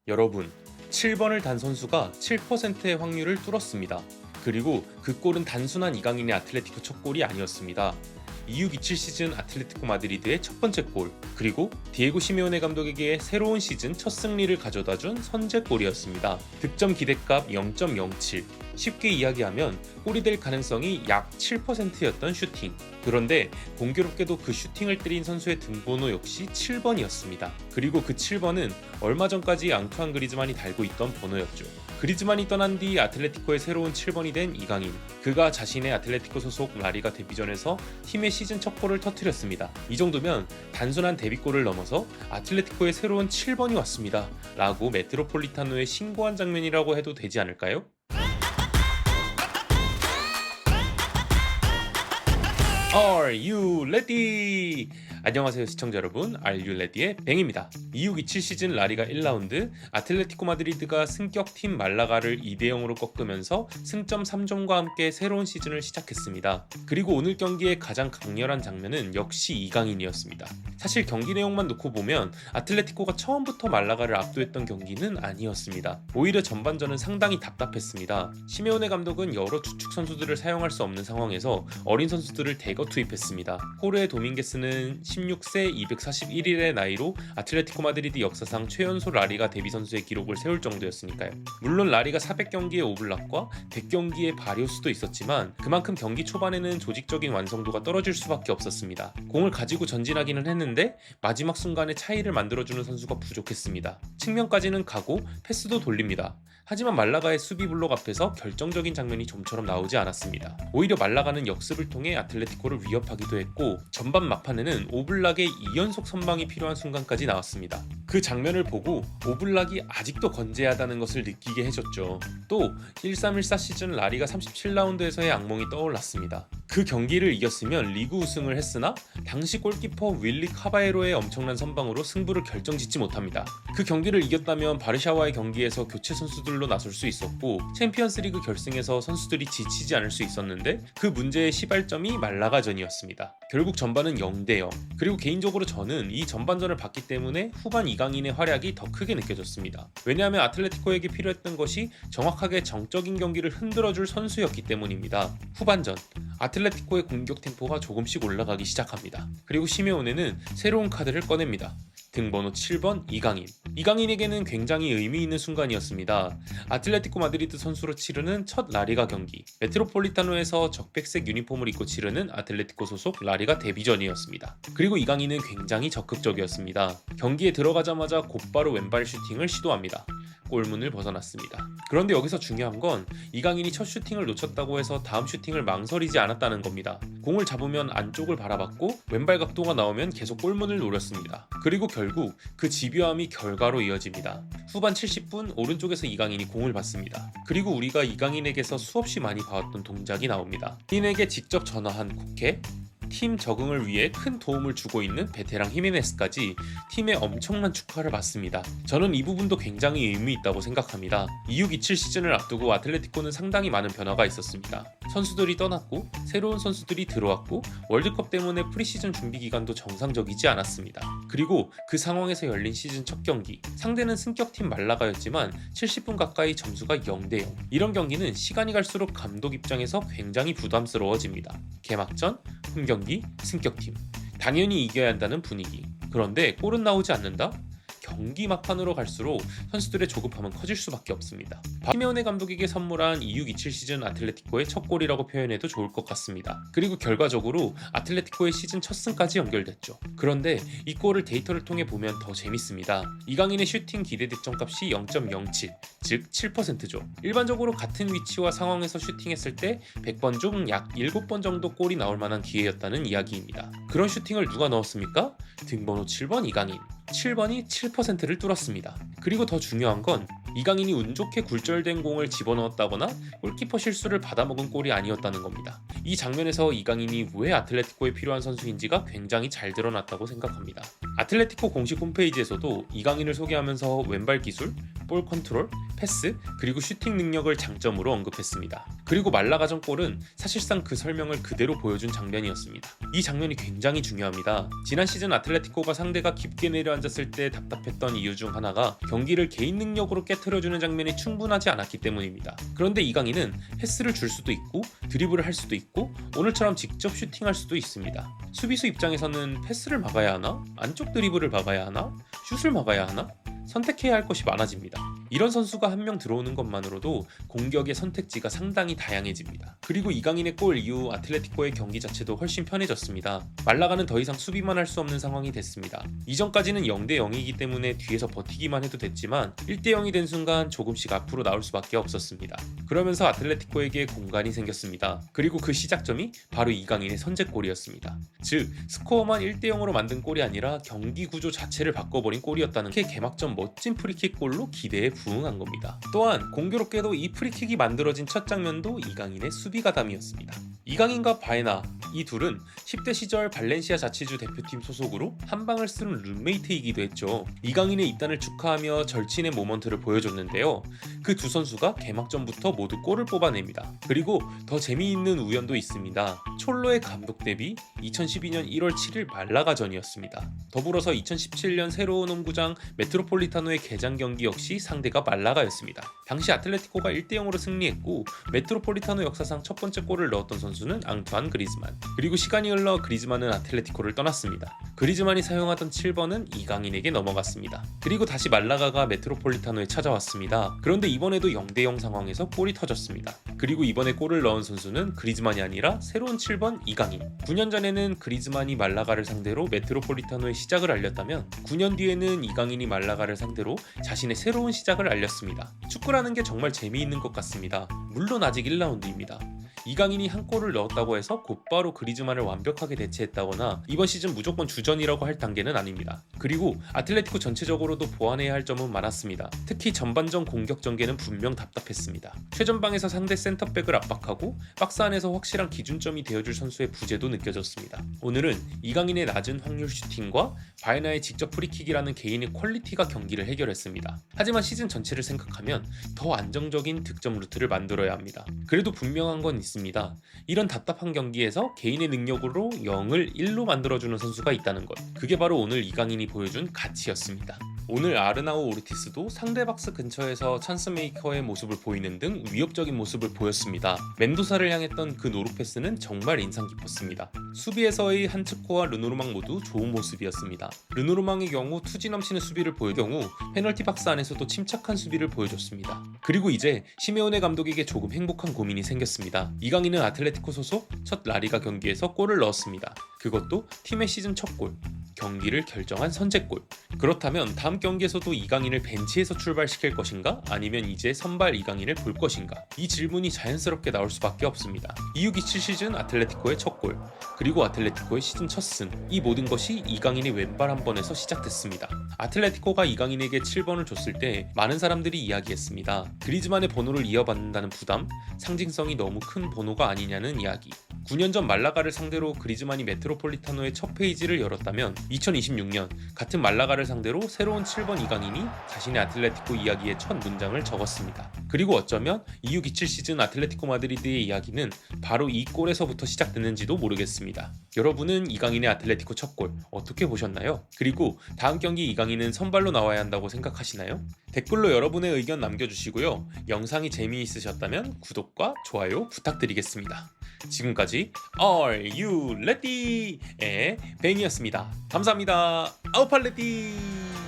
여러분, 7번을 단 선수가 7%의 확률을 뚫었습니다. 그리고 그 골은 단순한 이강인의 아틀레티코 첫 골이 아니었습니다. 26-27 시즌 아틀레티코 마드리드의 첫 번째 골, 그리고 디에고 시메오네 감독에게 새로운 시즌 첫 승리를 가져다준 선제골이었습니다. 득점 기대값 0.07, 쉽게 이야기하면 골이 될 가능성이 약 7%였던 슈팅. 그런데 공교롭게도 그 슈팅을 때린 선수의 등번호 역시 7번이었습니다. 그리고 그 7번은 얼마 전까지 앙투안 그리즈만이 달고 있던 번호였죠. 그리즈만이 떠난 뒤 아틀레티코의 새로운 7번이 된 이강인. 그가 자신의 아틀레티코 소속 라리가 데뷔전에서 팀의 시즌 첫 골을 터뜨렸습니다. 이 정도면 단순한 데뷔골을 넘어서 아틀레티코의 새로운 7번이 왔습니다 라고 메트로폴리타노에 신고한 장면이라고 해도 되지 않을까요? Are you ready? 안녕하세요 시청자 여러분, Are you ready의 뱅입니다. 26-27 시즌 라리가 1라운드 아틀레티코 마드리드가 승격팀 말라가를 2대0으로 꺾으면서 승점 3점과 함께 새로운 시즌을 시작했습니다. 그리고 오늘 경기의 가장 강렬한 장면은 역시 이강인이었습니다. 사실 경기 내용만 놓고 보면 아틀레티코가 처음부터 말라가를 압도했던 경기는 아니었습니다. 오히려 전반전은 상당히 답답했습니다. 시메오네 감독은 여러 주축 선수들을 사용할 수 없는 상황에서 어린 선수들을 대거 투입했습니다. 호르헤 도밍게스는 16세 241일의 나이로 아틀레티코 마드리드 역사상 최연소 라리가 데뷔 선수의 기록을 세울 정도였으니까요. 물론 라리가 400경기의 오블락과 100경기의 바리오스도 있었지만 그만큼 경기 초반에는 조직적인 완성도가 떨어질 수밖에 없었습니다. 공을 가지고 전진하기는 했는데 마지막 순간에 차이를 만들어주는 선수가 부족했습니다. 측면까지는 가고 패스도 돌립니다. 하지만 말라가의 수비 블록 앞에서 결정적인 장면이 좀처럼 나오지 않았습니다. 오히려 말라가는 역습을 통해 아틀레티코를 위협하기도 했고 전반 막판에는 오블락의 2연속 선방이 필요한 순간까지 나왔습니다. 그 장면을 보고 오블락이 아직도 건재하다는 것을 느끼게 해줬죠. 또 13-14 시즌 라리가 37라운드에서의 악몽이 떠올랐습니다. 그 경기를 이겼으면 리그 우승을 했으나 당시 골키퍼 윌리 카바에로의 엄청난 선방으로 승부를 결정짓지 못합니다. 그 경기를 이겼다면 바르샤와의 경기에서 교체 선수들로 나설 수 있었고 챔피언스리그 결승에서 선수들이 지치지 않을 수 있었는데 그 문제의 시발점이 말라가전이었습니다. 결국 전반은 0대0. 그리고 개인적으로 저는 이 전반전을 봤기 때문에 후반 이강인의 활약이 더 크게 느껴졌습니다. 왜냐하면 아틀레티코에게 필요했던 것이 정확하게 정적인 경기를 흔들어줄 선수였기 때문입니다. 후반전 아틀레티코의 공격 템포가 조금씩 올라가기 시작합니다. 그리고 시메오네는 새로운 카드를 꺼냅니다. 등번호 7번 이강인. 이강인에게는 굉장히 의미 있는 순간이었습니다. 아틀레티코 마드리드 선수로 치르는 첫 라리가 경기, 메트로폴리타노에서 적백색 유니폼을 입고 치르는 아틀레티코 소속 라리가 데뷔전이었습니다. 그리고 이강인은 굉장히 적극적이었습니다. 경기에 들어가자마자 곧바로 왼발 슈팅을 시도합니다. 골문을 벗어났습니다. 그런데 여기서 중요한 건 이강인이 첫 슈팅을 놓쳤다고 해서 다음 슈팅을 망설이지 않았다는 겁니다. 공을 잡으면 안쪽을 바라봤고 왼발 각도가 나오면 계속 골문을 노렸습니다. 그리고 결국 그 집요함이 결과로 이어집니다. 후반 70분 오른쪽에서 이강인이 공을 받습니다. 그리고 우리가 이강인에게서 수없이 많이 봐왔던 동작이 나옵니다. 인에게 직접 전화한 코케, 팀 적응을 위해 큰 도움을 주고 있는 베테랑 히메네스까지 팀의 엄청난 축하를 받습니다. 저는 이 부분도 굉장히 의미 있다고 생각합니다. 26-27 시즌을 앞두고 아틀레티코는 상당히 많은 변화가 있었습니다. 선수들이 떠났고 새로운 선수들이 들어왔고 월드컵 때문에 프리시즌 준비 기간도 정상적이지 않았습니다. 그리고 그 상황에서 열린 시즌 첫 경기, 상대는 승격팀 말라가였지만 70분 가까이 점수가 0대0. 이런 경기는 시간이 갈수록 감독 입장에서 굉장히 부담스러워집니다. 개막전, 홈경기, 승격팀. 당연히 이겨야 한다는 분위기. 그런데 골은 나오지 않는다? 경기 막판으로 갈수록 선수들의 조급함은 커질 수밖에 없습니다. 시메오네 감독에게 선물한 26-27 시즌 아틀레티코의 첫 골이라고 표현해도 좋을 것 같습니다. 그리고 결과적으로 아틀레티코의 시즌 첫 승까지 연결됐죠. 그런데 이 골을 데이터를 통해 보면 더 재밌습니다. 이강인의 슈팅 기대 득점값이 0.07, 즉 7%죠. 일반적으로 같은 위치와 상황에서 슈팅했을 때 100번 중 약 7번 정도 골이 나올 만한 기회였다는 이야기입니다. 그런 슈팅을 누가 넣었습니까? 등번호 7번 이강인. 7번이 7%를 뚫었습니다. 그리고 더 중요한 건 이강인이 운 좋게 굴절된 공을 집어넣었다거나 골키퍼 실수를 받아먹은 골이 아니었다는 겁니다. 이 장면에서 이강인이 왜 아틀레티코에 필요한 선수인지가 굉장히 잘 드러났다고 생각합니다. 아틀레티코 공식 홈페이지에서도 이강인을 소개하면서 왼발 기술, 볼 컨트롤, 패스, 그리고 슈팅 능력을 장점으로 언급했습니다. 그리고 말라가전 골은 사실상 그 설명을 그대로 보여준 장면이었습니다. 이 장면이 굉장히 중요합니다. 지난 시즌 아틀레티코가 상대가 깊게 내려앉았을 때 답답했던 이유 중 하나가 경기를 개인 능력으로 깨트려주는 장면이 충분하지 않았기 때문입니다. 그런데 이강인은 패스를 줄 수도 있고 드리블을 할 수도 있고 오늘처럼 직접 슈팅할 수도 있습니다. 수비수 입장에서는 패스를 막아야 하나? 안쪽 드리블을 막아야 하나? 슛을 막아야 하나? 선택해야 할 것이 많아집니다. 이런 선수가 한 명 들어오는 것만으로도 공격의 선택지가 상당히 다양해집니다. 그리고 이강인의 골 이후 아틀레티코의 경기 자체도 훨씬 편해졌습니다. 말라가는 더 이상 수비만 할 수 없는 상황이 됐습니다. 이전까지는 0대 0이기 때문에 뒤에서 버티기만 해도 됐지만 1대 0이 된 순간 조금씩 앞으로 나올 수밖에 없었습니다. 그러면서 아틀레티코에게 공간이 생겼습니다. 그리고 그 시작점이 바로 이강인의 선제골이었습니다. 즉 스코어만 1대 0으로 만든 골이 아니라 경기 구조 자체를 바꿔버린 골이었다는 게 개막전 멋진 프리킥 골로 기대에 부응한 겁니다. 또한 공교롭게도 이 프리킥이 만들어진 첫 장면도 이강인의 수비 가담이었습니다. 이강인과 바에나 이 둘은 10대 시절 발렌시아 자치주 대표팀 소속으로 한 방을 쓰는 룸메이트이기도 했죠. 이강인의 입단을 축하하며 절친의 모먼트를 보여줬는데요. 그 두 선수가 개막전부터 모두 골을 뽑아냅니다. 그리고 더 재미있는 우연도 있습니다. 촐로의 감독 데뷔 2012년 1월 7일 말라가전이었습니다. 더불어서 2017년 새로운 홈구장 메트로폴리타노의 개장 경기 역시 상대가 말라가였습니다. 당시 아틀레티코가 1대 0으로 승리했고 메트로폴리타노 역사상 첫 번째 골을 넣었던 선수는 앙투안 그리즈만. 그리고 시간이 흘러 그리즈만은 아틀레티코를 떠났습니다. 그리즈만이 사용하던 7번은 이강인에게 넘어갔습니다. 그리고 다시 말라가가 메트로폴리타노에 찾아왔습니다. 그런데 이번에도 0대 0 상황에서 골이 터졌습니다. 그리고 이번에 골을 넣은 선수는 그리즈만이 아니라 새로운 7번 이강인. 9년 전에는 그리즈만이 말라가를 상대로 메트로폴리타노의 시작을 알렸다면 9년 뒤에는 이강인이 말라가를 상대로 자신의 새로운 시작을 알렸습니다. 축구라는 게 정말 재미있는 것 같습니다. 물론 아직 1라운드입니다. 이강인이 한 골을 넣었다고 해서 곧바로 그리즈만을 완벽하게 대체했다거나 이번 시즌 무조건 주전이라고 할 단계는 아닙니다. 그리고 아틀레티코 전체적으로도 보완해야 할 점은 많았습니다. 특히 전반전 공격 전개는 분명 답답했습니다. 최전방에서 상대 센터백을 압박하고 박스 안에서 확실한 기준점이 되어줄 선수의 부재도 느껴졌습니다. 오늘은 이강인의 낮은 확률 슈팅과 바에나의 직접 프리킥이라는 개인의 퀄리티가 경기를 해결했습니다. 하지만 시즌 전체를 생각하면 더 안정적인 득점 루트를 만들어야 합니다. 그래도 분명한 건 있습니다. 이런 답답한 경기에서 개인의 능력으로 0을 1로 만들어주는 선수가 있다는 것. 그게 바로 오늘 이강인이 보여준 가치였습니다. 오늘 아르나우 오르티스도 상대 박스 근처에서 찬스메이커의 모습을 보이는 등 위협적인 모습을 보였습니다. 멘도사를 향했던 그 노루 패스는 정말 인상 깊었습니다. 수비에서의 한츠코와 르노르망 모두 좋은 모습이었습니다. 르노르망의 경우 투지 넘치는 수비를 보일 경우 페널티 박스 안에서도 침착한 수비를 보여줬습니다. 그리고 이제 시메오네 감독에게 조금 행복한 고민이 생겼습니다. 이강인은 아틀레티코 소속 첫 라리가 경기에서 골을 넣었습니다. 그것도 팀의 시즌 첫 골. 경기를 결정한 선제골. 그렇다면 다음 경기에서도 이강인을 벤치에서 출발시킬 것인가? 아니면 이제 선발 이강인을 볼 것인가? 이 질문이 자연스럽게 나올 수밖에 없습니다. 26-27 시즌 아틀레티코의 첫 골, 그리고 아틀레티코의 시즌 첫 승. 이 모든 것이 이강인의 왼발 한 번에서 시작됐습니다. 아틀레티코가 이강인에게 7번을 줬을 때 많은 사람들이 이야기했습니다. 그리즈만의 번호를 이어받는다는 부담, 상징성이 너무 큰 번호가 아니냐는 이야기. 9년 전 말라가를 상대로 그리즈만이 메트로폴리타노의 첫 페이지를 열었다면 2026년 같은 말라가를 상대로 새로운 7번 이강인이 자신의 아틀레티코 이야기의 첫 문장을 적었습니다. 그리고 어쩌면 26-27 시즌 아틀레티코 마드리드의 이야기는 바로 이 골에서부터 시작됐는지도 모르겠습니다. 여러분은 이강인의 아틀레티코 첫 골 어떻게 보셨나요? 그리고 다음 경기 이강인은 선발로 나와야 한다고 생각하시나요? 댓글로 여러분의 의견 남겨주시고요. 영상이 재미있으셨다면 구독과 좋아요 부탁드리겠습니다. 지금까지 Are You Ready? 의 뱅이었습니다. 감사합니다. 아우팔레디!